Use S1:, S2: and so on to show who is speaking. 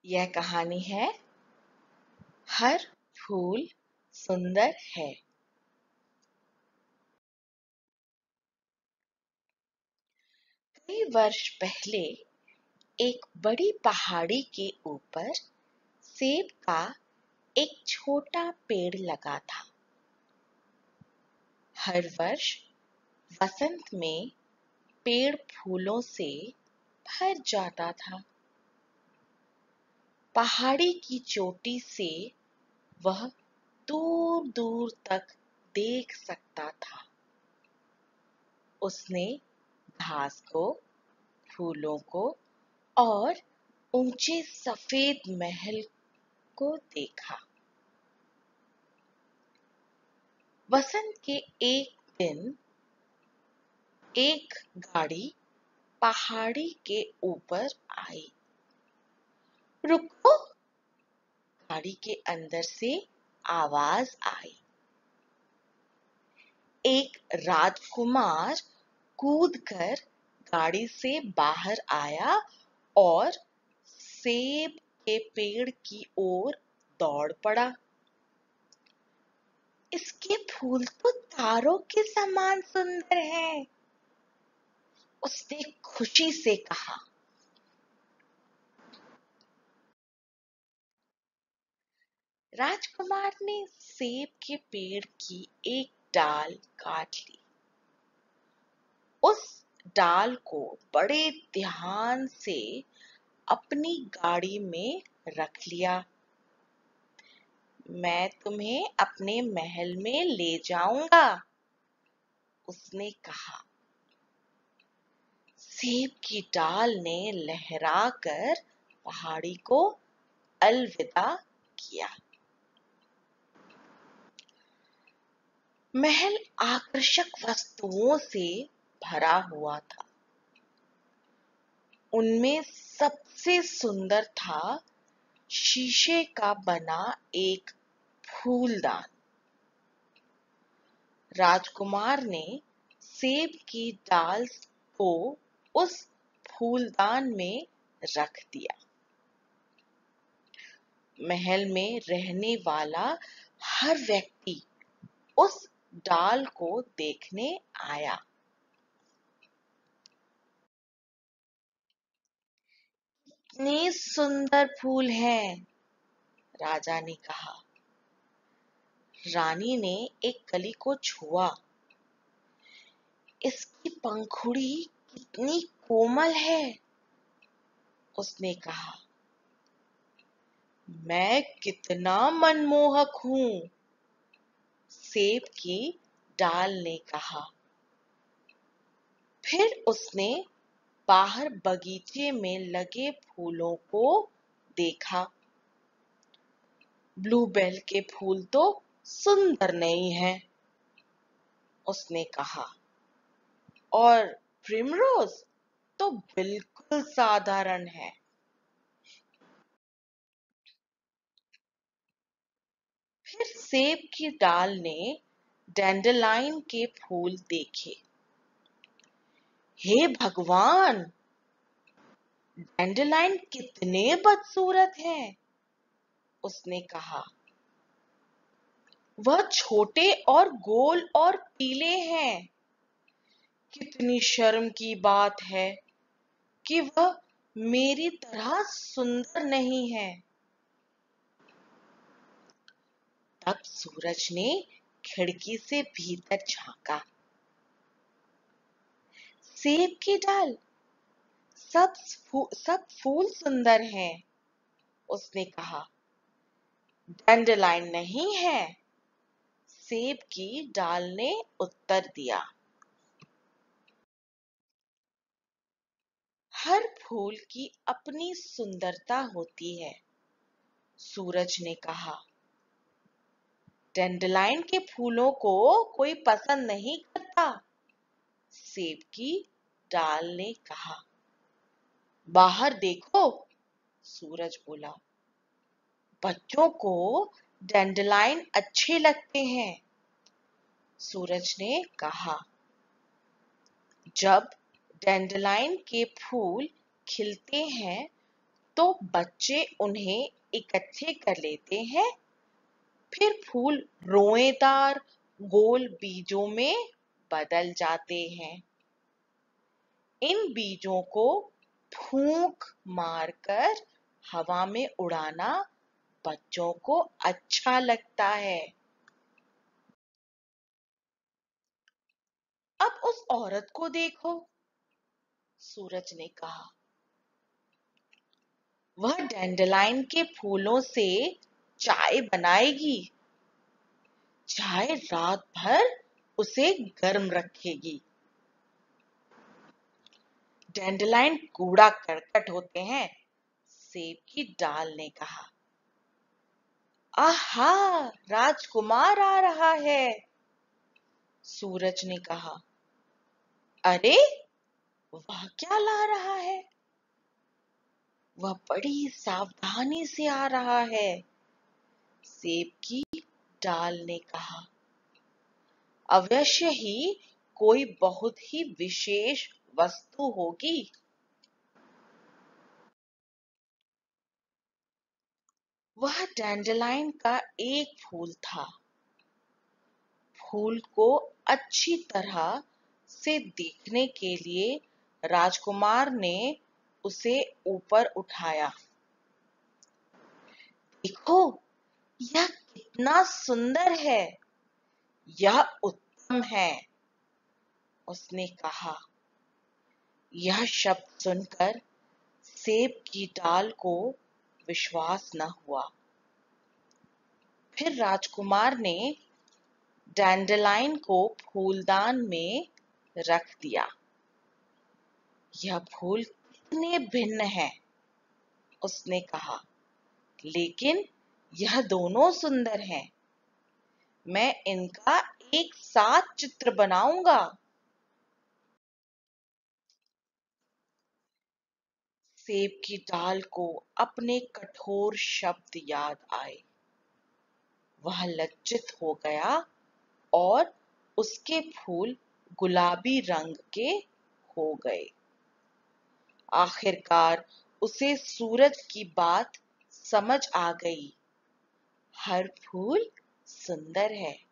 S1: यह कहानी है हर फूल सुंदर है। कई वर्ष पहले एक बड़ी पहाड़ी के ऊपर सेब का एक छोटा पेड़ लगा था। हर वर्ष वसंत में पेड़ फूलों से भर जाता था। पहाड़ी की चोटी से वह दूर दूर तक देख सकता था। उसने घास को, फूलों को और ऊंचे सफेद महल को देखा। वसंत के एक दिन एक गाड़ी पहाड़ी के ऊपर आई। रुको! गाड़ी के अंदर से आवाज आई। एक राजकुमार कूदकर गाड़ी से बाहर आया और सेब के पेड़ की ओर दौड़ पड़ा। इसके फूल तो तारों के समान सुंदर हैं, उसने खुशी से कहा। राजकुमार ने सेब के पेड़ की एक डाल काट ली। उस डाल को बड़े ध्यान से अपनी गाड़ी में रख लिया। मैं तुम्हें अपने महल में ले जाऊंगा, उसने कहा। सेब की डाल ने लहराकर पहाड़ी को अलविदा किया। महल आकर्षक वस्तुओं से भरा हुआ था। उनमें सबसे सुंदर था शीशे का बना एक फूलदान। राजकुमार ने सेब की डाल को उस फूलदान में रख दिया। महल में रहने वाला हर व्यक्ति उस डाल को देखने आया। इतने सुंदर फूल हैं, राजा ने कहा। रानी ने एक कली को छुआ। इसकी पंखुड़ी कितनी कोमल है, उसने कहा। मैं कितना मनमोहक हूँ, सेब की डाल ने कहा। फिर उसने बाहर बगीचे में लगे फूलों को देखा। ब्लूबेल के फूल तो सुंदर नहीं हैं, उसने कहा, और प्रिमरोज तो बिल्कुल साधारण है। फिर सेब की डाल ने डैंडेलाइन के फूल देखे। हे भगवान! डैंडेलाइन कितने बदसूरत हैं, उसने कहा। वह छोटे और गोल और पीले हैं। कितनी शर्म की बात है कि वह मेरी तरह सुंदर नहीं है। तब सूरज ने खिड़की से भीतर झांका। सेब की डाल, सब फूल सुंदर हैं, उसने कहा। डैंडेलाइन नहीं है, सेब की डाल ने उत्तर दिया। हर फूल की अपनी सुंदरता होती है, सूरज ने कहा। डैंडेलाइन के फूलों को कोई पसंद नहीं करता, सेब की डाल ने कहा। बाहर देखो, सूरज बोला। बच्चों को डैंडेलाइन अच्छे लगते हैं, सूरज ने कहा। जब डैंडेलाइन के फूल खिलते हैं तो बच्चे उन्हें इकट्ठे कर लेते हैं। फिर फूल रोएदार गोल बीजों में बदल जाते हैं। इन बीजों को फूंक मारकर हवा में उड़ाना बच्चों को अच्छा लगता है। अब उस औरत को देखो, सूरज ने कहा। वह डैंडलाइन के फूलों से चाय बनाएगी। चाय रात भर उसे गर्म रखेगी। डैंडलाइन कूड़ा करकट होते हैं, सेब की डाल ने कहा। आहा, राजकुमार आ रहा है, सूरज ने कहा। अरे, वह क्या ला रहा है? वह बड़ी सावधानी से आ रहा है, सेब की डाल ने कहा। अवश्य ही कोई बहुत ही विशेष वस्तु होगी। वह डैंडलाइन का एक फूल था। फूल को अच्छी तरह से देखने के लिए राजकुमार ने उसे ऊपर उठाया। देखो, यह कितना सुंदर है, यह उत्तम है, उसने कहा। यह शब्द सुनकर सेब की डाल को विश्वास न हुआ। फिर राजकुमार ने डैंडलाइन को फूलदान में रख दिया। यह फूल कितने भिन्न हैं, उसने कहा, लेकिन यह दोनों सुंदर हैं। मैं इनका एक साथ चित्र बनाऊंगा। सेब की डाल को अपने कठोर शब्द याद आए। वह लज्जित हो गया और उसके फूल गुलाबी रंग के हो गए। आखिरकार उसे सूरज की बात समझ आ गई। हर फूल सुंदर है,